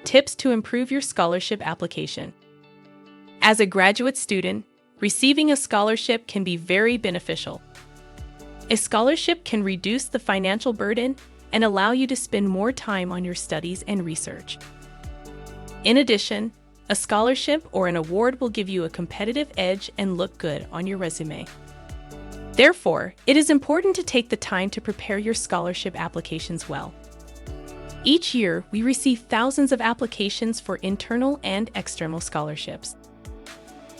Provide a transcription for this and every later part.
Tips to improve your scholarship application. As a graduate student, receiving a scholarship can be very beneficial. A scholarship can reduce the financial burden and allow you to spend more time on your studies and research. In addition, a scholarship or an award will give you a competitive edge and look good on your resume. Therefore, it is important to take the time to prepare your scholarship applications well. Each year, we receive thousands of applications for internal and external scholarships.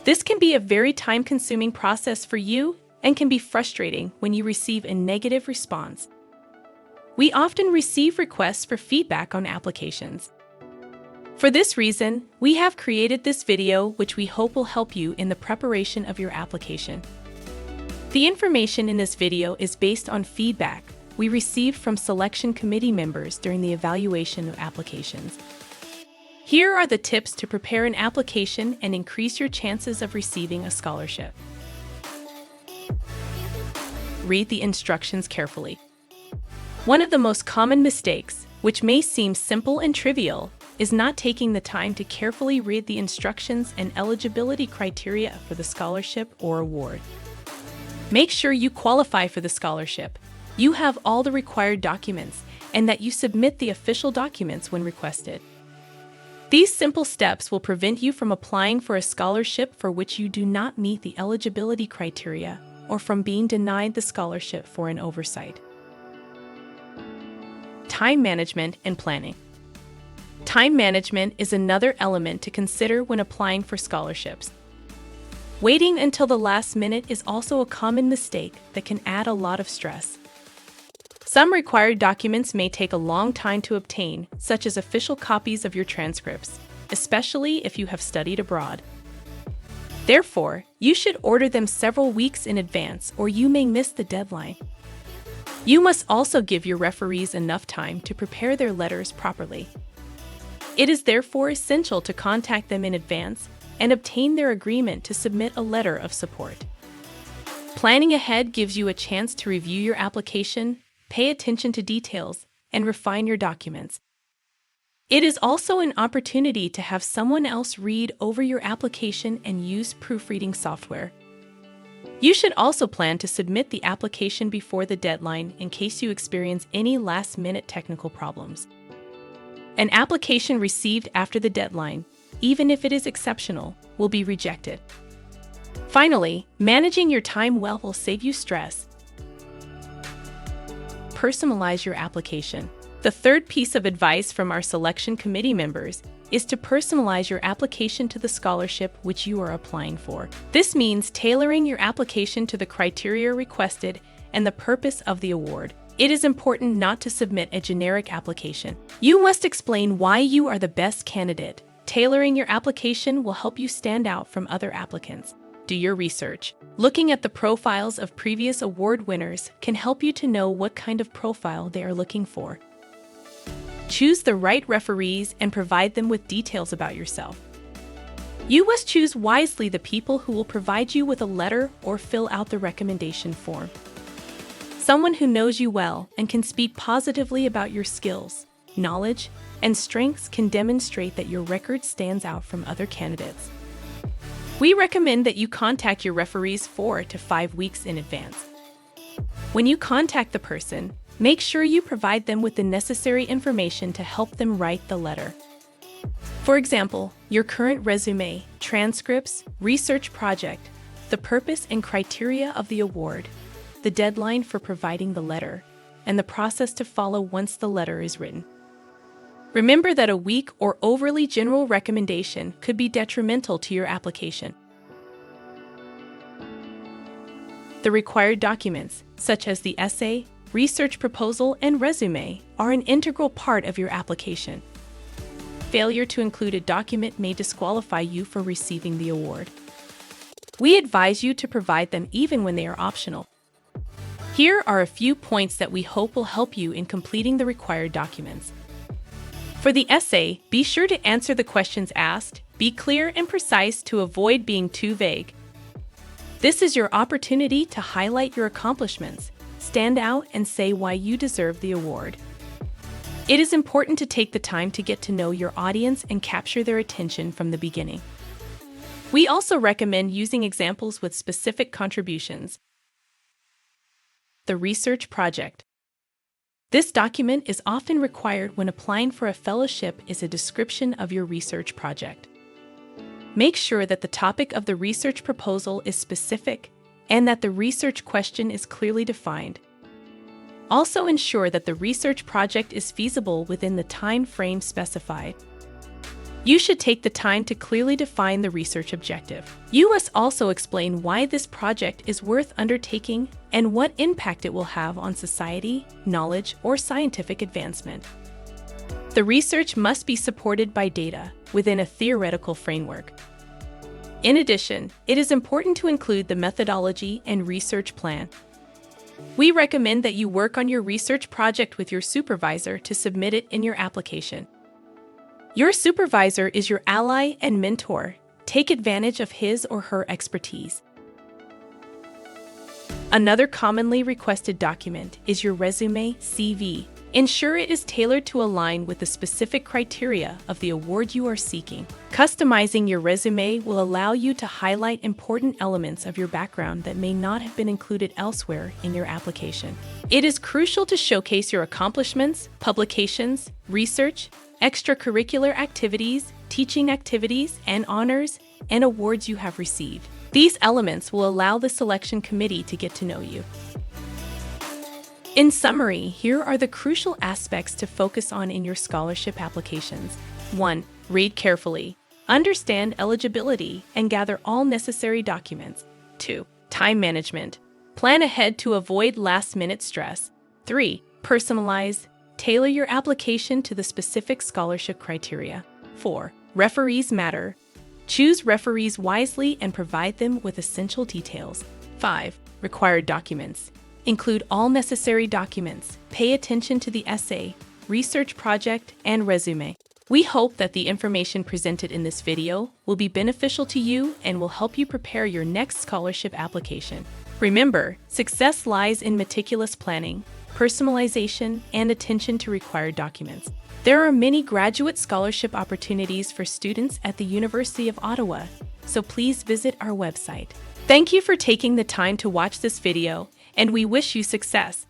This can be a very time-consuming process for you and can be frustrating when you receive a negative response. We often receive requests for feedback on applications. For this reason, we have created this video which we hope will help you in the preparation of your application. The information in this video is based on feedback we received from selection committee members during the evaluation of applications. Here are the tips to prepare an application and increase your chances of receiving a scholarship. Read the instructions carefully. One of the most common mistakes, which may seem simple and trivial, is not taking the time to carefully read the instructions and eligibility criteria for the scholarship or award. Make sure you qualify for the scholarship, you have all the required documents, and that you submit the official documents when requested. These simple steps will prevent you from applying for a scholarship for which you do not meet the eligibility criteria or from being denied the scholarship for an oversight. Time management and planning. Time management is another element to consider when applying for scholarships. Waiting until the last minute is also a common mistake that can add a lot of stress. Some required documents may take a long time to obtain, such as official copies of your transcripts, especially if you have studied abroad. Therefore, you should order them several weeks in advance or you may miss the deadline. You must also give your referees enough time to prepare their letters properly. It is therefore essential to contact them in advance and obtain their agreement to submit a letter of support. Planning ahead gives you a chance to review your application, pay attention to details, and refine your documents. It is also an opportunity to have someone else read over your application and use proofreading software. You should also plan to submit the application before the deadline in case you experience any last-minute technical problems. An application received after the deadline, even if it is exceptional, will be rejected. Finally, managing your time well will save you stress. Personalize your application. The third piece of advice from our selection committee members is to personalize your application to the scholarship which you are applying for. This means tailoring your application to the criteria requested and the purpose of the award. It is important not to submit a generic application. You must explain why you are the best candidate. Tailoring your application will help you stand out from other applicants. Do your research. Looking at the profiles of previous award winners can help you to know what kind of profile they are looking for. Choose the right referees and provide them with details about yourself. You must choose wisely the people who will provide you with a letter or fill out the recommendation form. Someone who knows you well and can speak positively about your skills, knowledge, and strengths can demonstrate that your record stands out from other candidates. We recommend that you contact your referees 4 to 5 weeks in advance. When you contact the person, make sure you provide them with the necessary information to help them write the letter. For example, your current resume, transcripts, research project, the purpose and criteria of the award, the deadline for providing the letter, and the process to follow once the letter is written. Remember that a weak or overly general recommendation could be detrimental to your application. The required documents, such as the essay, research proposal, and resume, are an integral part of your application. Failure to include a document may disqualify you from receiving the award. We advise you to provide them even when they are optional. Here are a few points that we hope will help you in completing the required documents. For the essay, be sure to answer the questions asked, be clear and precise to avoid being too vague. This is your opportunity to highlight your accomplishments, stand out, and say why you deserve the award. It is important to take the time to get to know your audience and capture their attention from the beginning. We also recommend using examples with specific contributions. The research project. This document is often required when applying for a fellowship is a description of your research project. Make sure that the topic of the research proposal is specific and that the research question is clearly defined. Also ensure that the research project is feasible within the time frame specified. You should take the time to clearly define the research objective. You must also explain why this project is worth undertaking and what impact it will have on society, knowledge, or scientific advancement. The research must be supported by data within a theoretical framework. In addition, it is important to include the methodology and research plan. We recommend that you work on your research project with your supervisor to submit it in your application. Your supervisor is your ally and mentor. Take advantage of his or her expertise. Another commonly requested document is your resume (CV). Ensure it is tailored to align with the specific criteria of the award you are seeking. Customizing your resume will allow you to highlight important elements of your background that may not have been included elsewhere in your application. It is crucial to showcase your accomplishments, publications, research, extracurricular activities, teaching activities, and honors and awards you have received. These elements will allow the selection committee to get to know you. In summary, here are the crucial aspects to focus on in your scholarship applications. 1. Read carefully. Understand eligibility and gather all necessary documents. 2. Time management. Plan ahead to avoid last-minute stress. 3. Personalize. Tailor your application to the specific scholarship criteria. 4. Referees matter. Choose referees wisely and provide them with essential details. 5. Required documents. Include all necessary documents. Pay attention to the essay, research project, and resume. We hope that the information presented in this video will be beneficial to you and will help you prepare your next scholarship application. Remember, success lies in meticulous planning, personalization, and attention to required documents. There are many graduate scholarship opportunities for students at the University of Ottawa, so please visit our website. Thank you for taking the time to watch this video, and we wish you success.